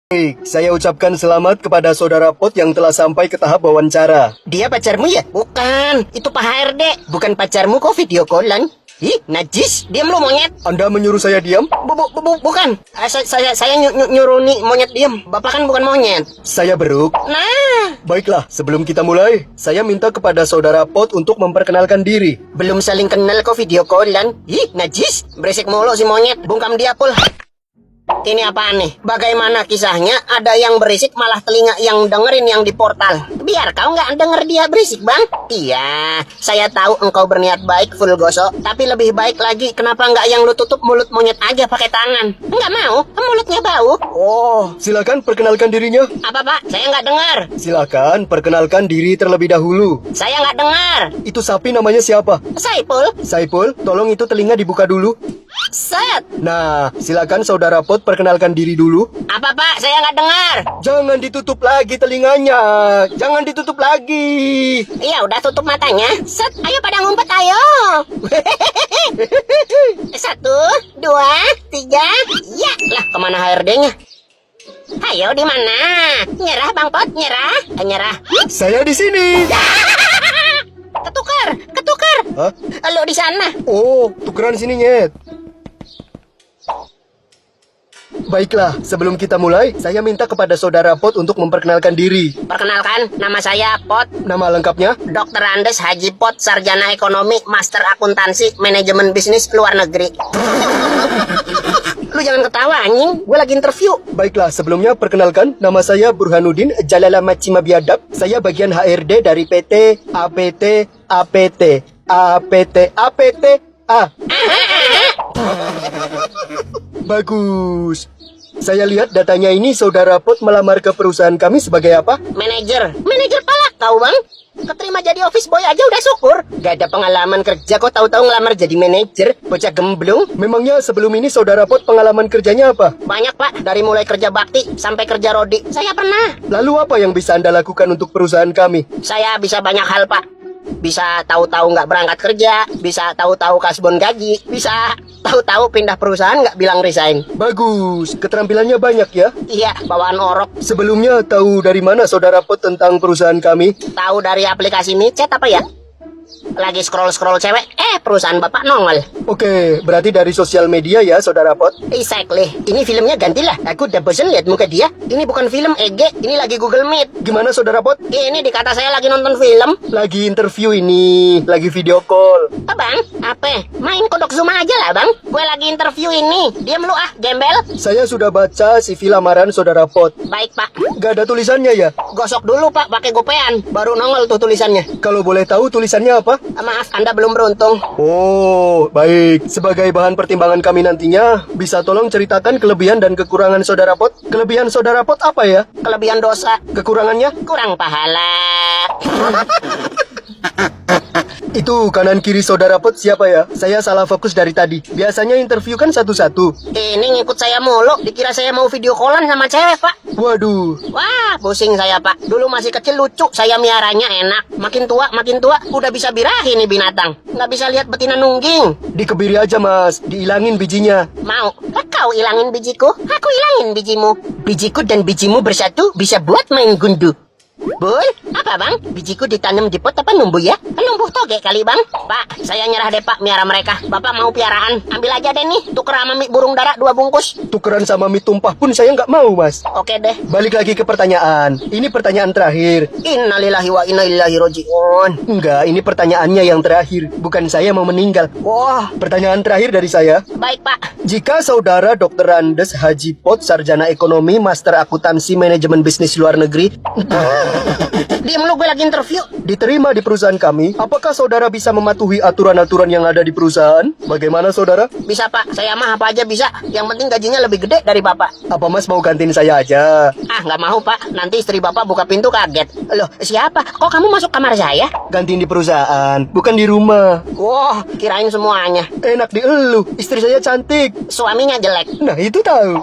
Baik, saya ucapkan selamat kepada saudara Pot yang telah sampai ke tahap wawancara. Dia pacarmu ya? Bukan, itu Pak HRD. Bukan pacarmu kok video callan. Ih, najis, diam lu monyet. Anda menyuruh saya diam? Bukan. Saya nyuruh nih monyet diam. Bapak kan bukan monyet. Saya beruk. Nah, Baiklah, sebelum kita mulai, saya minta kepada saudara Pot untuk memperkenalkan diri. belum saling kenal kok video callan. Ih, najis, berisik mulu si monyet. Bungkam dia pul. Ini apaan nih? Bagaimana kisahnya? Ada yang berisik malah telinga yang dengerin yang di portal. Biar kau nggak denger dia berisik, Bang. Iya, saya tahu engkau berniat baik, full gosok. Tapi lebih baik lagi, kenapa nggak yang lu tutup mulut monyet aja pakai tangan? Nggak mau, mulutnya bau. Oh, silakan perkenalkan dirinya. Apa, Pak? Saya nggak dengar. Silakan perkenalkan diri terlebih dahulu. Saya nggak dengar. Itu sapi namanya siapa? Saipul, Saipul, tolong itu telinga dibuka dulu. set. Nah, silakan saudara Pot perkenalkan diri dulu. Apa, Pak? Saya nggak dengar. Jangan ditutup lagi telinganya. Jangan ditutup lagi. Iya, udah tutup matanya. Set, ayo pada ngumpet, ayo. 1, 2, 3. Ya, lah kemana HRD-nya? Ayo, di mana? Nyerah, Bang Pot, nyerah. Nyerah. Saya di sini. Ketukar. Hah? Lo di sana. Oh, tukeran sini, Nyet. Baiklah, sebelum kita mulai, saya minta kepada saudara Pot untuk memperkenalkan diri. Perkenalkan, nama saya Pot. Nama lengkapnya? Dr. Andes Haji Pot, Sarjana Ekonomi, Master Akuntansi, Manajemen Bisnis Luar Negeri. Lu jangan ketawa, anjing. Gue lagi interview. Baiklah, sebelumnya perkenalkan, nama saya Burhanuddin Jalala Macima Biadab. Saya bagian HRD dari PT APT APT APT APT A. Bagus. Saya lihat datanya ini saudara Pot melamar ke perusahaan kami sebagai apa? Manajer pala kau, Bang. Keterima jadi office boy aja udah syukur. Gak ada pengalaman kerja kok tahu-tahu ngelamar jadi manajer. Bocah gemblung. Memangnya sebelum ini saudara Pot pengalaman kerjanya apa? Banyak, Pak. Dari mulai kerja bakti sampai kerja rodi. Saya pernah. Lalu apa yang bisa Anda lakukan untuk perusahaan kami? Saya bisa banyak hal, Pak. Bisa tahu-tahu nggak berangkat kerja, bisa tahu-tahu kasbon gaji, bisa tahu-tahu pindah perusahaan nggak bilang resign. Bagus, keterampilannya banyak ya. Iya, bawaan orok. Sebelumnya tahu dari mana saudara Pot tentang perusahaan kami? Tahu dari aplikasi micet apa ya? Lagi scroll-scroll cewek, perusahaan bapak nongol. Oke, berarti dari sosial media ya saudara Pot? Exactly. Ini filmnya gantilah. Aku udah bosen lihat muka dia. Ini bukan film EG, ini lagi Google Meet. Gimana saudara Pot? Ini dikata saya lagi nonton film. Lagi interview ini, lagi video call. Bang, apa? Main kodok Zoom aja lah, Bang. Gue lagi interview ini. Diam lu gembel. Saya sudah baca CV lamaran saudara Pot. Baik, Pak. Gak ada tulisannya ya? Gosok dulu, Pak, pakai gopean. Baru nongol tuh tulisannya. Kalau boleh tahu tulisannya apa? Maaf, Anda belum beruntung. Oh, baik. Sebagai bahan pertimbangan kami nantinya, bisa tolong ceritakan kelebihan dan kekurangan saudara Pot? Kelebihan saudara Pot apa ya? Kelebihan dosa, Kekurangannya? kurang pahala. Itu kanan kiri saudara Pot siapa ya? Saya salah fokus dari tadi. Biasanya interview kan satu-satu. Ini ngikut saya mulu. Dikira saya mau video callan sama cewek, Pak. Waduh. Wah, pusing saya, Pak. Dulu masih kecil lucu, saya miaranya enak. Makin tua, udah bisa birahi nih binatang. Nggak bisa lihat betina nungging. Dikebiri aja mas, diilangin bijinya. Mau? Kau ilangin bijiku, aku ilangin bijimu. Bijiku dan bijimu bersatu bisa buat main gundu. Bul, apa bang? Bijiku ditanam di pot apa numbuh ya? Numbuh toge kali bang. Pak, saya nyerah deh pak miara mereka. Bapak mau piaraan? Ambil aja deh nih, tuker sama mie burung dara 2 bungkus. Tukeran sama mie tumpah pun saya nggak mau mas. Oke deh. Balik lagi ke pertanyaan. Ini pertanyaan terakhir. Innalillahi wa inna ilaihi roji'un. Enggak, ini pertanyaannya yang terakhir. Bukan saya mau meninggal. Wah, pertanyaan terakhir dari saya. Baik pak. Jika saudara Dr. Andes Haji Pot, Sarjana Ekonomi, Master Akuntansi, Manajemen Bisnis Luar Negeri, Diam lu, gue lagi interview. diterima di perusahaan kami, apakah saudara bisa mematuhi aturan-aturan yang ada di perusahaan? Bagaimana saudara? Bisa pak, saya mah apa aja bisa. Yang penting gajinya lebih gede dari bapak. Apa mas mau gantiin saya aja? Nggak mau pak, nanti istri bapak buka pintu kaget. Loh, siapa? Kok kamu masuk kamar saya? Gantiin di perusahaan, bukan di rumah. Wah, kirain semuanya. Enak di elu, istri saya cantik. Suaminya jelek. Nah itu tahu.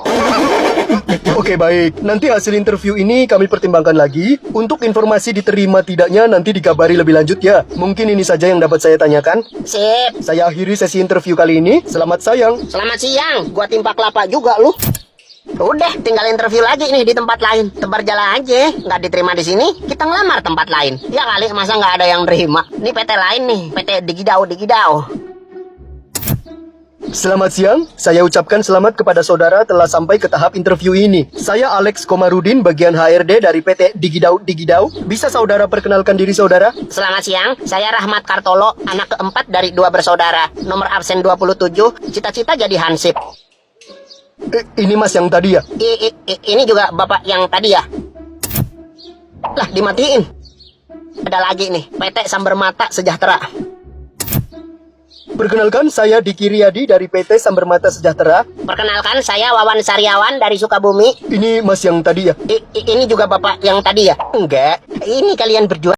Oke baik, nanti hasil interview ini kami pertimbangkan lagi. Untuk informasi diterima tidaknya nanti dikabari lebih lanjut ya. Mungkin ini saja yang dapat saya tanyakan. Sip. Saya akhiri sesi interview kali ini. Selamat sayang. Selamat siang. Gua timpa kelapa juga lu. Udah, tinggal interview lagi nih di tempat lain. Tebar jala aja, nggak diterima di sini, kita ngelamar tempat lain. Ya kali, masa nggak ada yang terima? Ini PT lain nih, PT Digidau. Selamat siang, saya ucapkan selamat kepada saudara telah sampai ke tahap interview ini. Saya Alex Komarudin, bagian HRD dari PT Digidau. Bisa saudara perkenalkan diri saudara? Selamat siang, saya Rahmat Kartolo, anak keempat dari 2 bersaudara. Nomor absen 27, cita-cita jadi hansip. Ini mas yang tadi ya? Ini juga bapak yang tadi ya? Lah, dimatiin. Ada lagi nih, PT Samber Mata Sejahtera. Perkenalkan, saya Diki Riyadi dari PT Samber Mata Sejahtera. Perkenalkan, saya Wawan Saryawan dari Sukabumi. Ini mas yang tadi ya? Ini juga bapak yang tadi ya? Enggak, ini kalian berdua.